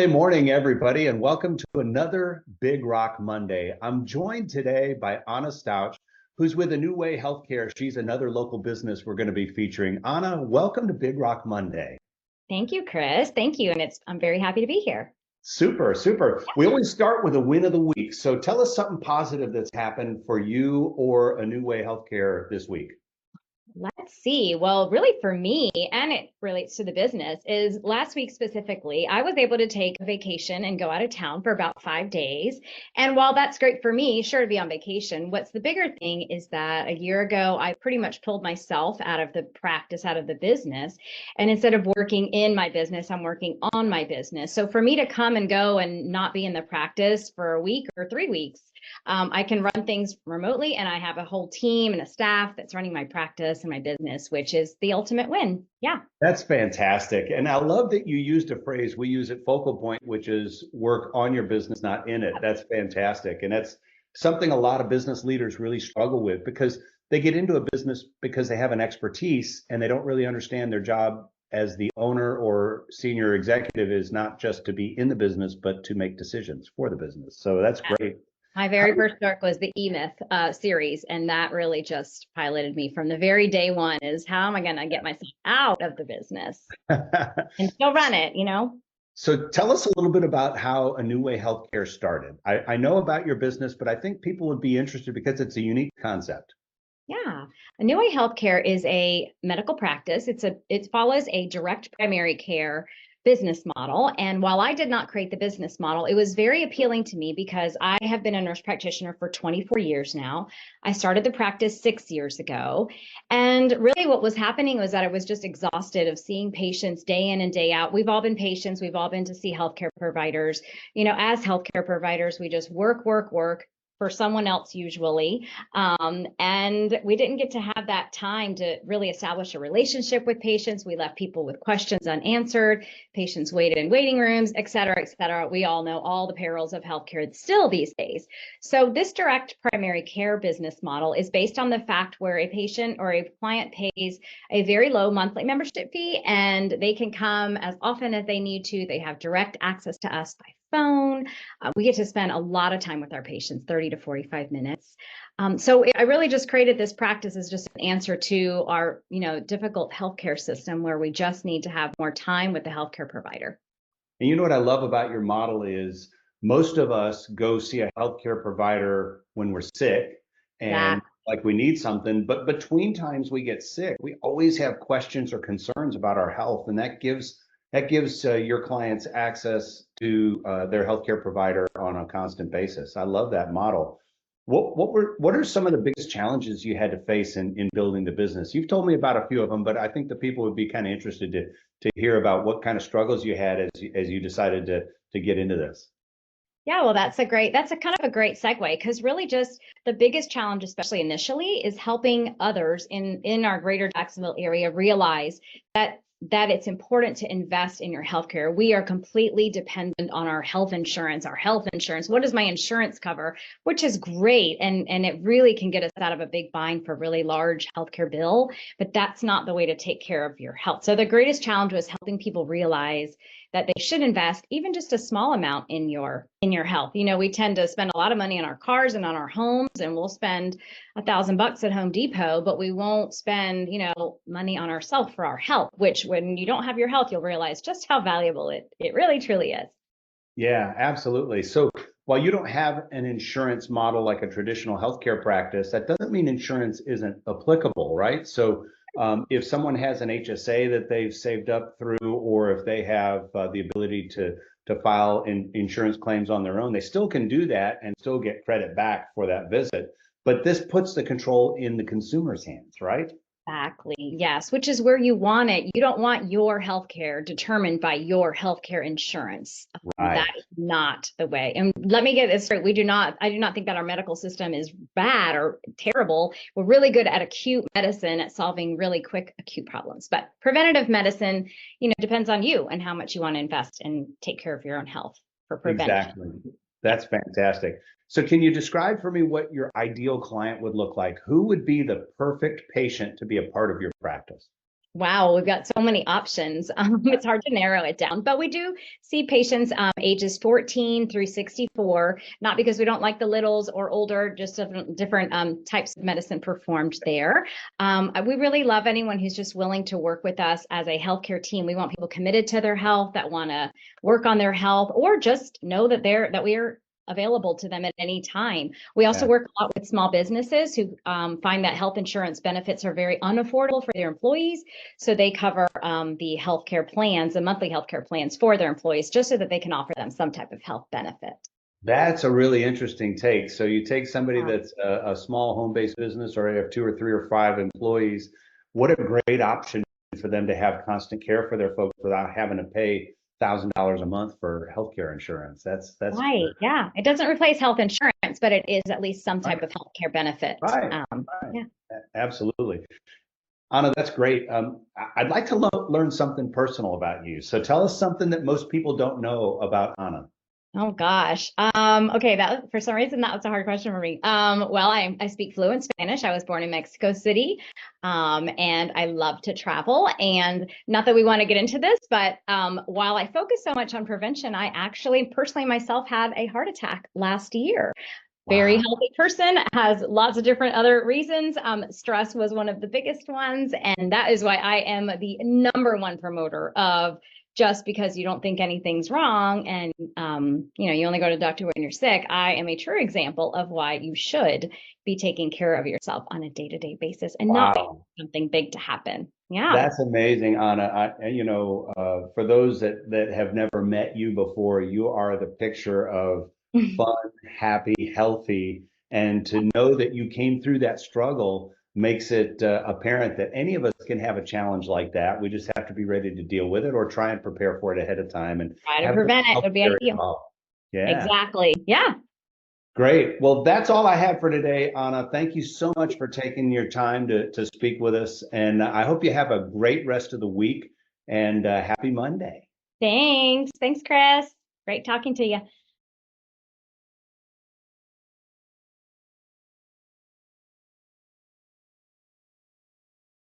Morning, everybody, and welcome to another Big Rock Monday. I'm joined today by Anna Stauch, who's with A New Way Healthcare. She's another local business we're going to be featuring. Anna, welcome to Big Rock Monday. Thank you, Chris. Thank you. And I'm very happy to be here. Super, super. We always start with a win of the week. So tell us something positive that's happened for you or A New Way Healthcare this week. Let's see. Well, really for me, and it relates to the business, is last week specifically, I was able to take a vacation and go out of town for about 5 days. And while that's great for me, sure to be on vacation, what's the bigger thing is that a year ago, I pretty much pulled myself out of the practice, out of the business. And instead of working in my business, I'm working on my business. So for me to come and go and not be in the practice for a week or 3 weeks, I can run things remotely, and I have a whole team and a staff that's running my practice and my business, which is the ultimate win. Yeah. That's fantastic. And I love that you used a phrase we use at Focal Point, which is work on your business, not in it. That's fantastic. And that's something a lot of business leaders really struggle with because they get into a business because they have an expertise and they don't really understand their job as the owner or senior executive is not just to be in the business, but to make decisions for the business. So that's great. My very first book was the E-Myth series, and that really just piloted me from the very day one is how am I going to get myself out of the business and still run it, you know? So tell us a little bit about how A New Way Healthcare started. I know about your business, but I think people would be interested because it's a unique concept. Yeah. A New Way Healthcare is a medical practice. It follows a direct primary care business model. And while I did not create the business model, it was very appealing to me because I have been a nurse practitioner for 24 years now. I started the practice 6 years ago. And really what was happening was that I was just exhausted of seeing patients day in and day out. We've all been patients. We've all been to see healthcare providers. You know, as healthcare providers, we just work for someone else usually. And we didn't get to have that time to really establish a relationship with patients. We left people with questions unanswered, patients waited in waiting rooms, et cetera, et cetera. We all know all the perils of healthcare still these days. So this direct primary care business model is based on the fact where a patient or a client pays a very low monthly membership fee, and they can come as often as they need to. They have direct access to us by phone. We get to spend a lot of time with our patients, 30 to 45 minutes. I really just created this practice as just an answer to our, difficult healthcare system where we just need to have more time with the healthcare provider. And you know what I love about your model is most of us go see a healthcare provider when we're sick and like we need something, but between times we get sick, we always have questions or concerns about our health, and that gives your clients access to their healthcare provider on a constant basis. I love that model. What are some of the biggest challenges you had to face in building the business? You've told me about a few of them, but I think the people would be kind of interested to hear about what kind of struggles you had as you decided to get into this. Yeah, well, that's a kind of a great segue, because really just the biggest challenge, especially initially, is helping others in our greater Jacksonville area realize that it's important to invest in your healthcare. We are completely dependent on our health insurance. What does my insurance cover? Which is great. And it really can get us out of a big bind for a really large healthcare bill, but that's not the way to take care of your health. So the greatest challenge was helping people realize that they should invest even just a small amount in your health. We tend to spend a lot of money on our cars and on our homes, and we'll spend $1,000 at Home Depot, but we won't spend, money on ourselves for our health, which when you don't have your health, you'll realize just how valuable it really truly is. Yeah, absolutely. So while you don't have an insurance model like a traditional healthcare practice, that doesn't mean insurance isn't applicable, right? So if someone has an HSA that they've saved up through, or if they have the ability to file insurance claims on their own, they still can do that and still get credit back for that visit. But this puts the control in the consumer's hands, right? Exactly. Yes, which is where you want it. You don't want your healthcare determined by your healthcare insurance. Right. That is not the way. And let me get this straight. I do not think that our medical system is bad or terrible. We're really good at acute medicine, at solving really quick acute problems. But preventative medicine, depends on you and how much you want to invest and take care of your own health for prevention. Exactly. That's fantastic. So can you describe for me what your ideal client would look like? Who would be the perfect patient to be a part of your practice? Wow, we've got so many options. It's hard to narrow it down, but we do see patients ages 14 through 64, not because we don't like the littles or older, just different types of medicine performed there. We really love anyone who's just willing to work with us as a healthcare team. We want people committed to their health, that want to work on their health, or just know that we are available to them at any time. We also Yeah. work a lot with small businesses who find that health insurance benefits are very unaffordable for their employees. So they cover the healthcare plans, the monthly healthcare plans for their employees, just so that they can offer them some type of health benefit. That's a really interesting take. So you take somebody that's a small home-based business, or you have 2 or 3 or 5 employees. What a great option for them to have constant care for their folks without having to pay $1,000 a month for healthcare insurance. That's Right. Yeah. It doesn't replace health insurance, but it is at least some type right, of healthcare benefit. right, right. Yeah. Absolutely. Anna, that's great. I'd like to learn something personal about you. So tell us something that most people don't know about Anna. Oh gosh. Okay, that for some reason that was a hard question for me. Well, I speak fluent Spanish. I was born in Mexico City. And I love to travel. And not that we want to get into this, but while I focus so much on prevention, I actually personally myself had a heart attack last year. Very Wow. healthy person, has lots of different other reasons. Stress was one of the biggest ones. And that is why I am the #1 promoter of just because you don't think anything's wrong and you only go to the doctor when you're sick. I am a true example of why you should be taking care of yourself on a day-to-day basis and not wait Wow. for something big to happen. Yeah. That's amazing, Anna. For those that have never met you before, you are the picture of fun, happy, healthy, and to know that you came through that struggle makes it apparent that any of us can have a challenge like that. We just have to be ready to deal with it or try and prepare for it ahead of time and Try to have the prevent it would be healthcare ideal. involved. Yeah. Exactly. Yeah. Great. Well, that's all I have for today, Anna. Thank you so much for taking your time to speak with us. And I hope you have a great rest of the week and happy Monday. Thanks. Thanks, Chris. Great talking to you.